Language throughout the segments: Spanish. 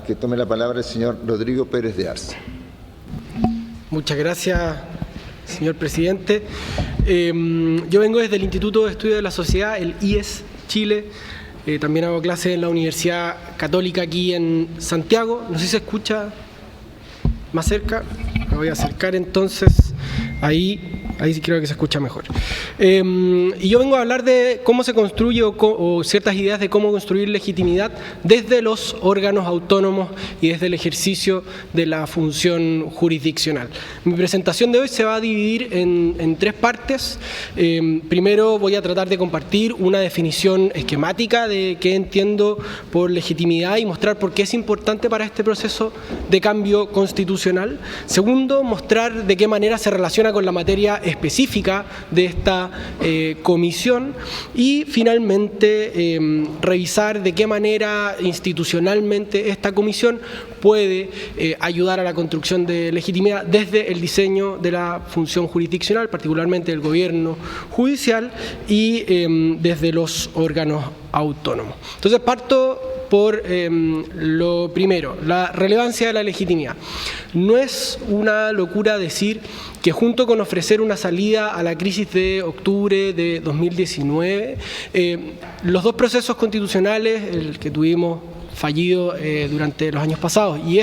que tome la palabra el señor Rodrigo Pérez de Arce. Muchas gracias, señor presidente. Yo vengo desde el Instituto de Estudios de la Sociedad, el IES Chile. También hago clases en la Universidad Católica aquí en Santiago. No sé si se escucha más cerca. Me voy a acercar entonces. Ahí sí creo que se escucha mejor. Y yo vengo a hablar de cómo se construye o ciertas ideas de cómo construir legitimidad desde los órganos autónomos y desde el ejercicio de la función jurisdiccional. Mi presentación de hoy se va a dividir en tres partes. Primero voy a tratar de compartir una definición esquemática de qué entiendo por legitimidad y mostrar por qué es importante para este proceso de cambio constitucional. Segundo, mostrar de qué manera se relaciona con la materia específica de esta comisión y finalmente revisar de qué manera institucionalmente esta comisión puede ayudar a la construcción de legitimidad desde el diseño de la función jurisdiccional, particularmente del gobierno judicial y desde los órganos autónomos. Entonces parto por lo primero, la relevancia de la legitimidad. No es una locura decir que junto con ofrecer una salida a la crisis de octubre de 2019, los dos procesos constitucionales, el que tuvimos fallido durante los años pasados y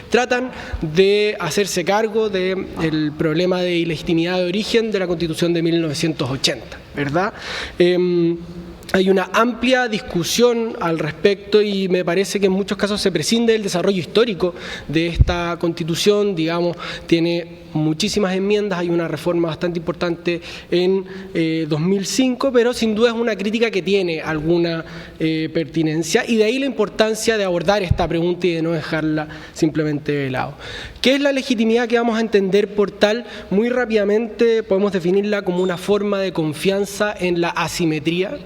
tratan de hacerse cargo del problema de ilegitimidad de origen de la Constitución de 1980, ¿verdad? Hay una amplia discusión al respecto y me parece que en muchos casos se prescinde del desarrollo histórico de esta Constitución, digamos, tiene muchísimas enmiendas, hay una reforma bastante importante en 2005, pero sin duda es una crítica que tiene alguna pertinencia y de ahí la importancia de abordar esta pregunta y de no dejarla simplemente de lado. ¿Qué es la legitimidad que vamos a entender por tal? Muy rápidamente podemos definirla como una forma de confianza en la asimetría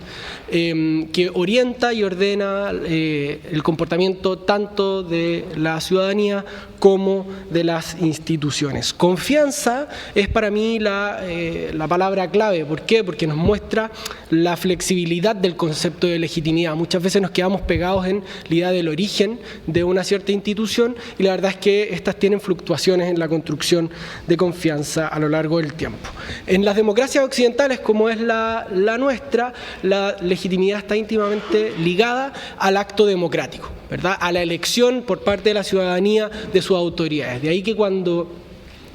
que orienta y ordena el comportamiento tanto de la ciudadanía como de las instituciones. Confianza es para mí la palabra clave. ¿Por qué? Porque nos muestra la flexibilidad del concepto de legitimidad. Muchas veces nos quedamos pegados en la idea del origen de una cierta institución y la verdad es que estas tienen fluctuaciones en la construcción de confianza a lo largo del tiempo. En las democracias occidentales, como es la nuestra, la legitimidad está íntimamente ligada al acto democrático, ¿verdad? A la elección por parte de la ciudadanía de sus autoridades. De ahí que cuando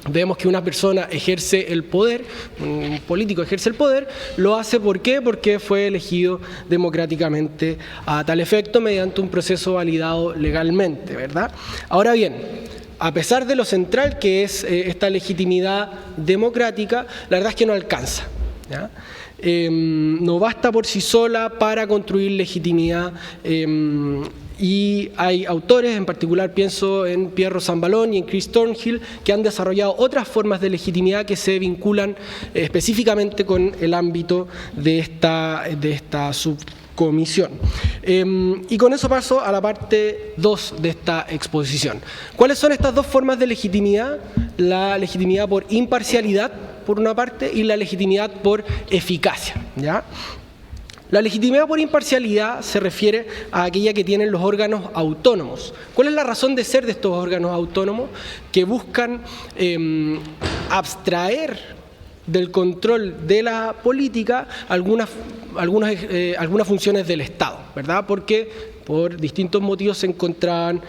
vemos que una persona ejerce el poder, un político ejerce el poder, lo hace ¿por qué? Porque fue elegido democráticamente a tal efecto mediante un proceso validado legalmente, ¿verdad? Ahora bien, a pesar de lo central que es esta legitimidad democrática, la verdad es que no alcanza, ¿ya? No basta por sí sola para construir legitimidad y hay autores, en particular pienso en Pierro Zambalón y en Chris Thornhill, que han desarrollado otras formas de legitimidad que se vinculan específicamente con el ámbito de esta subcomisión. Y con eso paso a la parte 2 de esta exposición. ¿Cuáles son estas dos formas de legitimidad? La legitimidad por imparcialidad, por una parte, y la legitimidad por eficacia, ¿ya? La legitimidad por imparcialidad se refiere a aquella que tienen los órganos autónomos. ¿Cuál es la razón de ser de estos órganos autónomos? Que buscan abstraer del control de la política algunas funciones del Estado, ¿verdad? Porque por distintos motivos se encontraban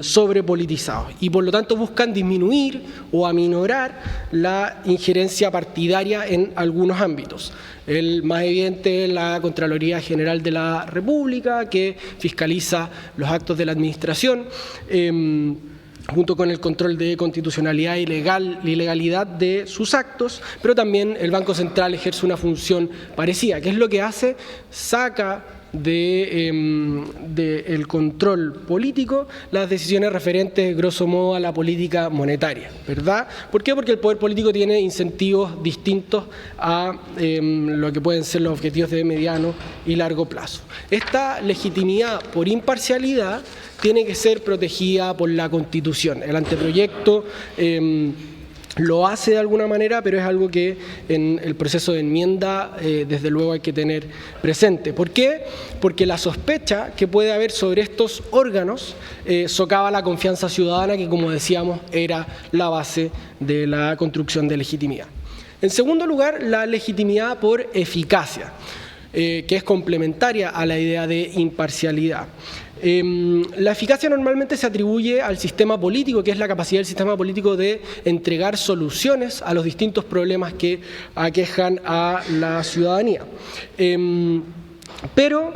sobrepolitizados y por lo tanto buscan disminuir o aminorar la injerencia partidaria en algunos ámbitos. El más evidente es la Contraloría General de la República, que fiscaliza los actos de la administración, junto con el control de constitucionalidad y legalidad de sus actos, pero también el Banco Central ejerce una función parecida. ¿Qué es lo que hace? Saca del control político las decisiones referentes, grosso modo, a la política monetaria, ¿verdad? ¿Por qué? Porque el poder político tiene incentivos distintos a lo que pueden ser los objetivos de mediano y largo plazo. Esta legitimidad por imparcialidad tiene que ser protegida por la Constitución. El anteproyecto lo hace de alguna manera, pero es algo que en el proceso de enmienda desde luego hay que tener presente. ¿Por qué? Porque la sospecha que puede haber sobre estos órganos socava la confianza ciudadana, que como decíamos era la base de la construcción de legitimidad. En segundo lugar, la legitimidad por eficacia, que es complementaria a la idea de imparcialidad. La eficacia normalmente se atribuye al sistema político, que es la capacidad del sistema político de entregar soluciones a los distintos problemas que aquejan a la ciudadanía. Pero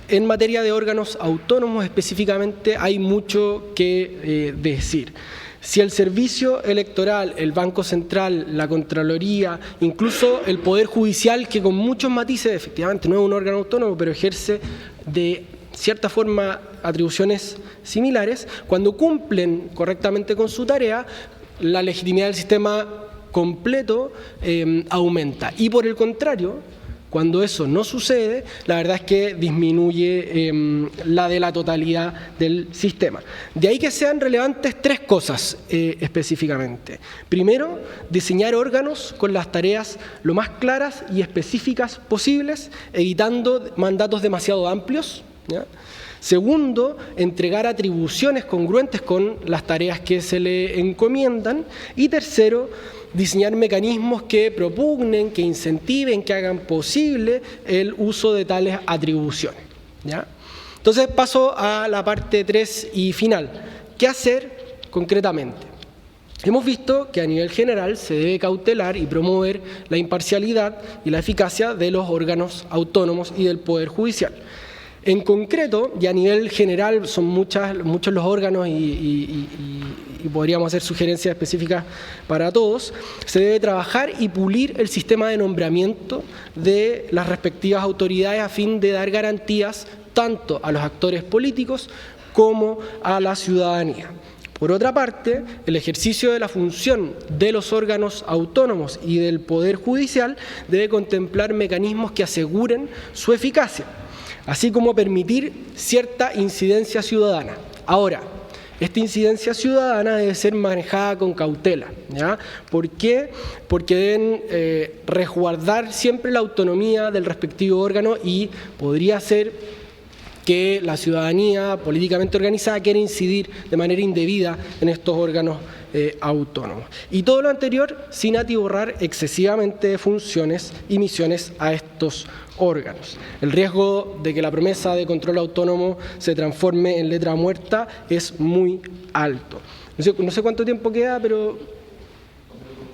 en materia de órganos autónomos específicamente hay mucho que decir. Si el servicio electoral, el Banco Central, la Contraloría, incluso el Poder Judicial, que con muchos matices efectivamente no es un órgano autónomo, pero ejerce de cierta forma atribuciones similares, cuando cumplen correctamente con su tarea, la legitimidad del sistema completo aumenta. Y por el contrario, cuando eso no sucede, la verdad es que disminuye la de la totalidad del sistema. De ahí que sean relevantes tres cosas específicamente. Primero, diseñar órganos con las tareas lo más claras y específicas posibles, evitando mandatos demasiado amplios, ¿ya? Segundo, entregar atribuciones congruentes con las tareas que se le encomiendan. Y tercero, diseñar mecanismos que propugnen, que incentiven, que hagan posible el uso de tales atribuciones, ¿ya? Entonces paso a la parte 3 y final. ¿Qué hacer concretamente? Hemos visto que a nivel general se debe cautelar y promover la imparcialidad y la eficacia de los órganos autónomos y del Poder Judicial. En concreto, y a nivel general, son muchos los órganos y podríamos hacer sugerencias específicas para todos, se debe trabajar y pulir el sistema de nombramiento de las respectivas autoridades a fin de dar garantías tanto a los actores políticos como a la ciudadanía. Por otra parte, el ejercicio de la función de los órganos autónomos y del Poder Judicial debe contemplar mecanismos que aseguren su eficacia, así como permitir cierta incidencia ciudadana. Ahora, esta incidencia ciudadana debe ser manejada con cautela, ¿ya? ¿Por qué? Porque deben resguardar siempre la autonomía del respectivo órgano y podría ser que la ciudadanía políticamente organizada quiera incidir de manera indebida en estos órganos autónomos. Y todo lo anterior sin atiborrar excesivamente de funciones y misiones a estos órganos. El riesgo de que la promesa de control autónomo se transforme en letra muerta es muy alto. No sé cuánto tiempo queda, pero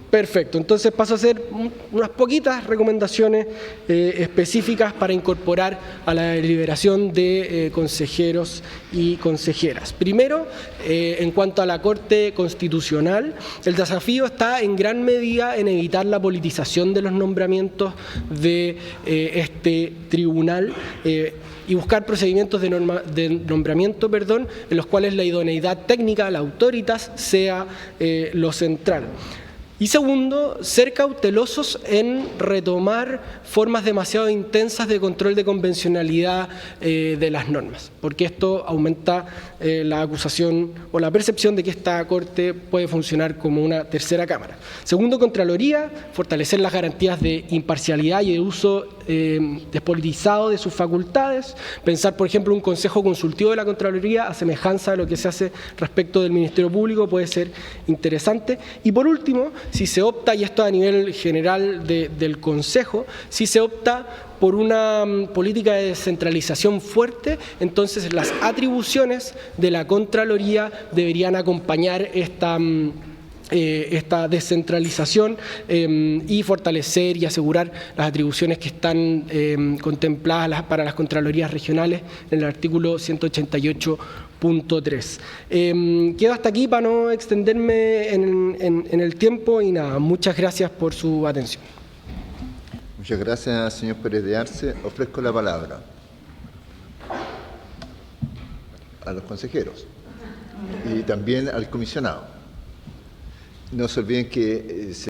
perfecto. Entonces paso a hacer unas poquitas recomendaciones específicas para incorporar a la deliberación de consejeros y consejeras. Primero, en cuanto a la Corte Constitucional, el desafío está en gran medida en evitar la politización de los nombramientos de este tribunal y buscar procedimientos de nombramiento, en los cuales la idoneidad técnica, la autoritas, sea lo central. Y segundo, ser cautelosos en retomar formas demasiado intensas de control de convencionalidad de las normas, porque esto aumenta la acusación o la percepción de que esta Corte puede funcionar como una tercera cámara. Segundo, Contraloría, fortalecer las garantías de imparcialidad y de uso despolitizado de sus facultades, pensar, por ejemplo, un consejo consultivo de la Contraloría a semejanza de lo que se hace respecto del Ministerio Público puede ser interesante. Y por último, si se opta, y esto a nivel general del Consejo, si se opta por una política de descentralización fuerte, entonces las atribuciones de la Contraloría deberían acompañar esta descentralización y fortalecer y asegurar las atribuciones que están contempladas para las Contralorías regionales en el artículo 188.3. Quedo hasta aquí para no extenderme en el tiempo y nada, muchas gracias por su atención. Muchas gracias, señor Pérez de Arce. Ofrezco la palabra a los consejeros y también al comisionado. No se olviden que